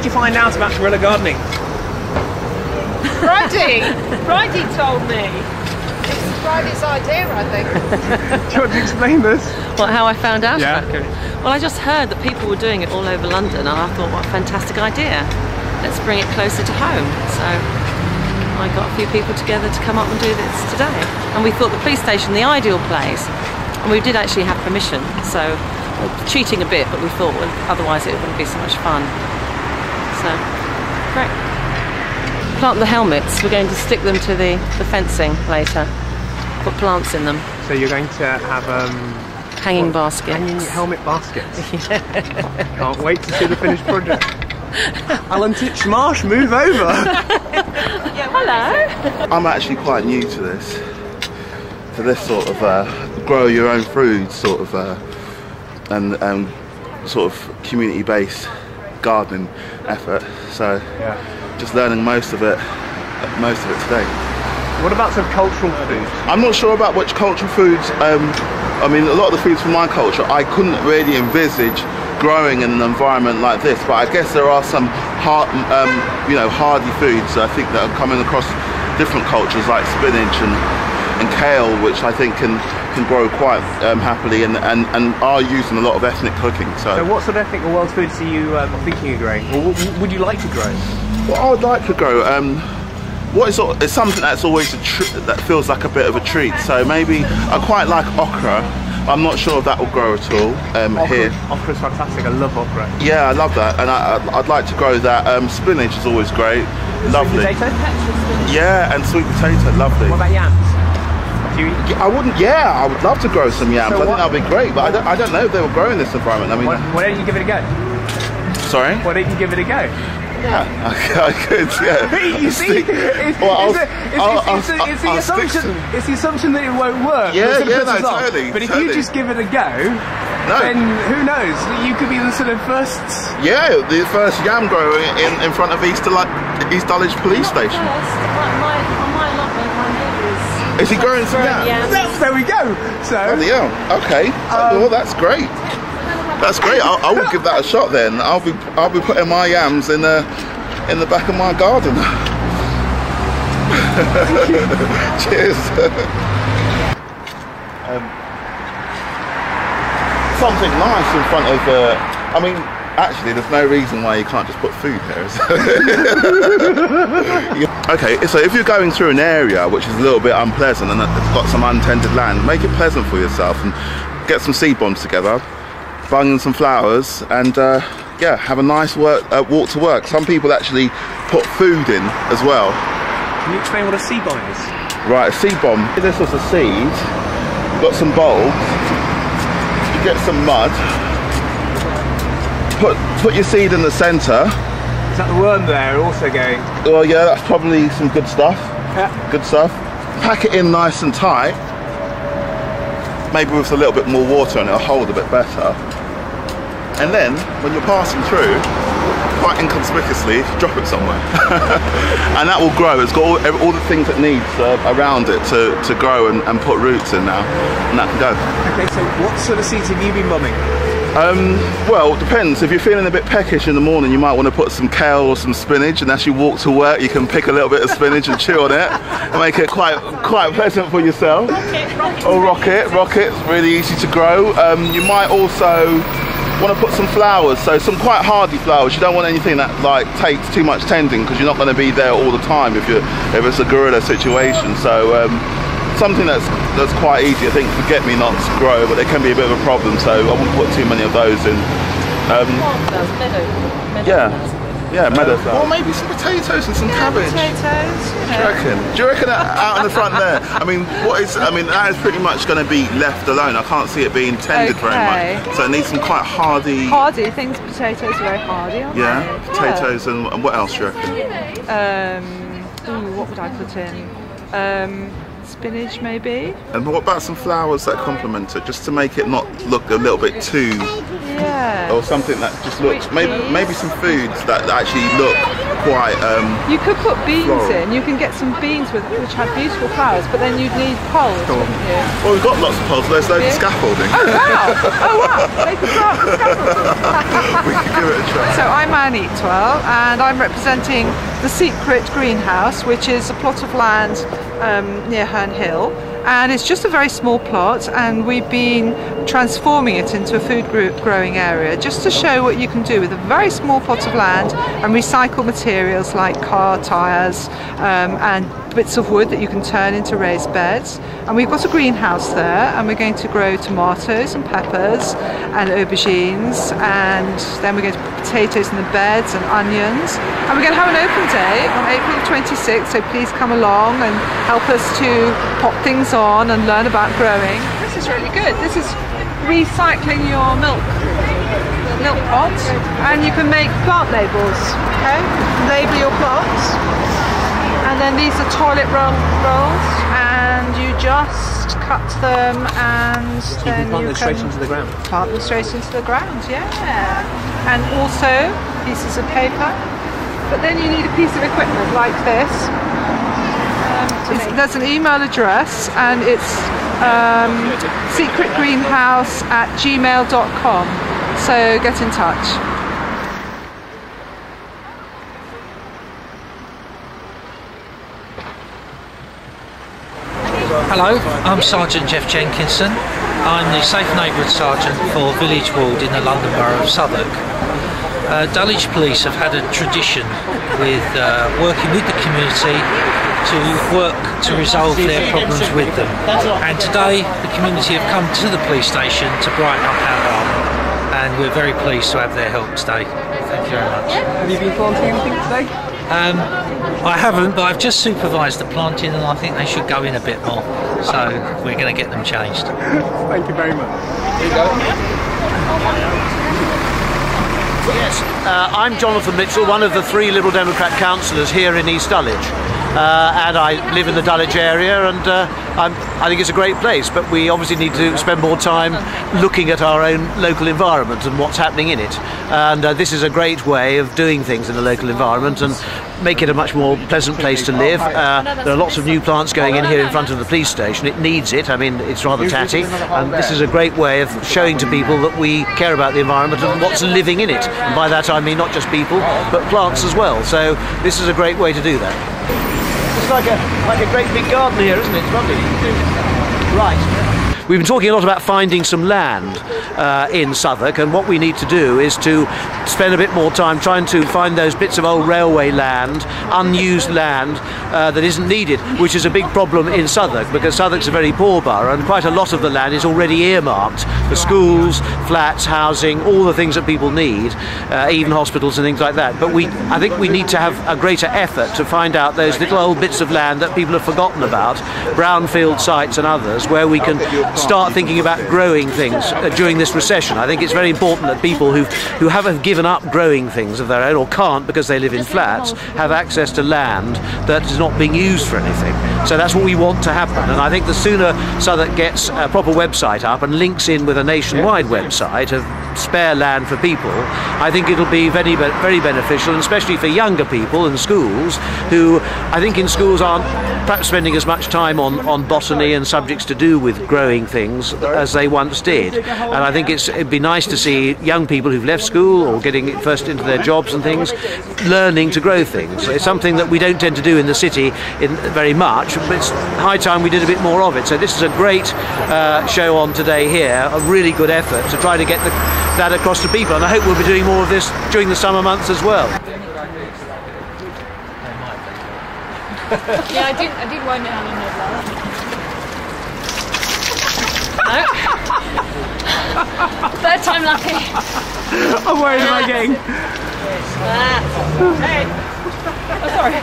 Did you find out about guerrilla gardening? Friday told me. It's Friday's idea, I think. Do you want to explain this? What, how I found out Yeah. about Guerrilla? Well, I just heard that people were doing it all over London, and I thought, what a fantastic idea. Let's bring it closer to home. So I got a few people together to come up and do this today. And we thought the police station, the ideal place. And we did actually have permission, so we're cheating a bit, but we thought, well, otherwise it wouldn't be so much fun. So, great. Plant the helmets. We're going to stick them to the fencing later. Put plants in them. So you're going to have hanging baskets. Hanging helmet baskets. Can't wait to see the finished project. Alan Titchmarsh, move over. Yeah, hello. I'm actually quite new to this sort of grow your own food sort of and sort of community-based gardening effort. So Yeah. just learning most of it today. What about some cultural foods? I'm not sure about which cultural foods. I mean, a lot of the foods from my culture I couldn't really envisage growing in an environment like this, but I guess there are some hardy foods I think that are coming across different cultures, like spinach and kale, which I think can grow quite happily and are used in a lot of ethnic cooking. So what sort of ethnic or world foods are you thinking of growing, or what would you like to grow? What I would like to grow, it's something that's always that feels like a bit of a treat. So maybe I quite like okra. I'm not sure if that will grow at all here. Okra's fantastic. I love okra. Yeah, I love that, and I'd like to grow that. Spinach is always great. Lovely. Sweet potato? Yeah, and sweet potato, lovely. What about yams? Do you... I would love to grow some yams. So I think that'd be great, but I don't know if they will grow in this environment. I mean, why don't you give it a go? Sorry? Why don't you give it a go? Yeah, I could, yeah. You see, it's the assumption that it won't work. Yeah, totally. But if you just give it a go, then who knows? You could be the sort of first... Yeah, the first yam grower in front of East Dulwich Police Station. Is he growing some yams? There we go. So. Yeah. Okay. Well, that's great. That's great. I will give that a shot then. I'll be putting my yams in the back of my garden. Cheers. Something nice in front of. I mean, actually, there's no reason why you can't just put food there. Okay, so if you're going through an area which is a little bit unpleasant and it's got some untended land, make it pleasant for yourself and get some seed bombs together. Bung in some flowers and yeah, have a nice walk to work. Some people actually put food in as well. Can you explain what a seed bomb is? Right, a seed bomb. This was a seed. Got some bulbs. You get some mud. Put your seed in the centre. Is that the worm there also going? Well, yeah, that's probably some good stuff. Yeah. Good stuff. Pack it in nice and tight. Maybe with a little bit more water and it'll hold a bit better. And then, when you're passing through, quite inconspicuously, drop it somewhere. And that will grow. It's got all the things it needs around it to grow and put roots in now. And that can go. Okay, so what sort of seeds have you been bombing? Well, it depends. If you're feeling a bit peckish in the morning, you might want to put some kale or some spinach, and as you walk to work, you can pick a little bit of spinach and chew on it, and make it quite pleasant for yourself. Rocket's really easy to grow. You might also want to put some flowers, so some quite hardy flowers. You don't want anything that like takes too much tending, because you're not going to be there all the time if it's a guerrilla situation. So something that's quite easy, I think, forget-me-nots grow, but they can be a bit of a problem, so I wouldn't put too many of those in. Meadow flowers. Or maybe some potatoes and some cabbage. Potatoes. Do you reckon that out in the front there? I mean, that is pretty much going to be left alone. I can't see it being tended very much. So it needs some quite hardy things. Potatoes are very hardy, aren't they? Potatoes and what else do you reckon? What would I put in? spinach maybe. And what about some flowers that complement it, just to make it not look a little bit too... Yeah. Or something that just looks... Maybe some foods that actually look quite... you could put beans floral. in. You can get some beans which have beautiful flowers, but then you'd need poles, wouldn't you? Well, we've got lots of poles. There's loads of scaffolding. Oh wow! Oh wow! They could throw up the scaffolding. We could give it a try. So I'm Anne Eatwell, and I'm representing the Secret Greenhouse, which is a plot of land near Herne Hill. And it's just a very small plot, and we've been transforming it into a food growing area just to show what you can do with a very small plot of land and recycle materials like car tyres and bits of wood that you can turn into raised beds. And we've got a greenhouse there, and we're going to grow tomatoes and peppers and aubergines, and then we're going to put potatoes in the beds and onions. And we're going to have an open day on April 26th, so please come along and help us to pop things on and learn about growing. This is really good. This is recycling your milk pot, and you can make plant labels. Okay, label your plants, and then these are toilet rolls, and you just cut them, and then plant them straight into the ground. Plant them straight into the ground, yeah. And also pieces of paper, but then you need a piece of equipment like this. There's an email address, and it's secretgreenhouse@gmail.com, so get in touch. Hello, I'm Sergeant Jeff Jenkinson. I'm the Safe Neighbourhood Sergeant for Village Ward in the London Borough of Southwark. Dulwich Police have had a tradition with working with the community to work to resolve their problems with them. And today the community have come to the police station to brighten up our garden, and we're very pleased to have their help today. Thank you very much. Have you been planting anything today? I haven't, but I've just supervised the planting, and I think they should go in a bit more. So we're going to get them changed. Thank you very much. Here you go. Yes, I'm Jonathan Mitchell, one of the 3 Liberal Democrat councillors here in East Dulwich. And I live in the Dulwich area, and I think it's a great place, but we obviously need to spend more time looking at our own local environment and what's happening in it. And this is a great way of doing things in the local environment and make it a much more pleasant place to live. There are lots of new plants going in here in front of the police station. It needs it. I mean, it's rather tatty, and this is a great way of showing to people that we care about the environment and what's living in it. And by that I mean not just people, but plants as well. So this is a great way to do that. It's like a great big garden here, isn't it? It's lovely. Right. We've been talking a lot about finding some land in Southwark, and what we need to do is to spend a bit more time trying to find those bits of old railway land, unused land that isn't needed, which is a big problem in Southwark, because Southwark's a very poor borough and quite a lot of the land is already earmarked for schools, flats, housing, all the things that people need, even hospitals and things like that. But I think we need to have a greater effort to find out those little old bits of land that people have forgotten about, brownfield sites and others, where we can start thinking about growing things during this recession. I think it's very important that people who haven't given up growing things of their own, or can't because they live in flats, have access to land that is not being used for anything. So that's what we want to happen, and I think the sooner Southwark gets a proper website up and links in with a nationwide website of spare land for people, I think it'll be very, very beneficial, and especially for younger people in schools who I think in schools aren't perhaps spending as much time on botany and subjects to do with growing things as they once did. And I think it'd be nice to see young people who've left school or getting first into their jobs and things learning to grow things. It's something that we don't tend to do in the city very much, but it's high time we did a bit more of it. So this is a great show on today here, a really good effort to try to get that across to people, and I hope we'll be doing more of this during the summer months as well. Yeah, I did wind it down in there. Third time lucky. I'm worried about getting... Hey. Oh, sorry.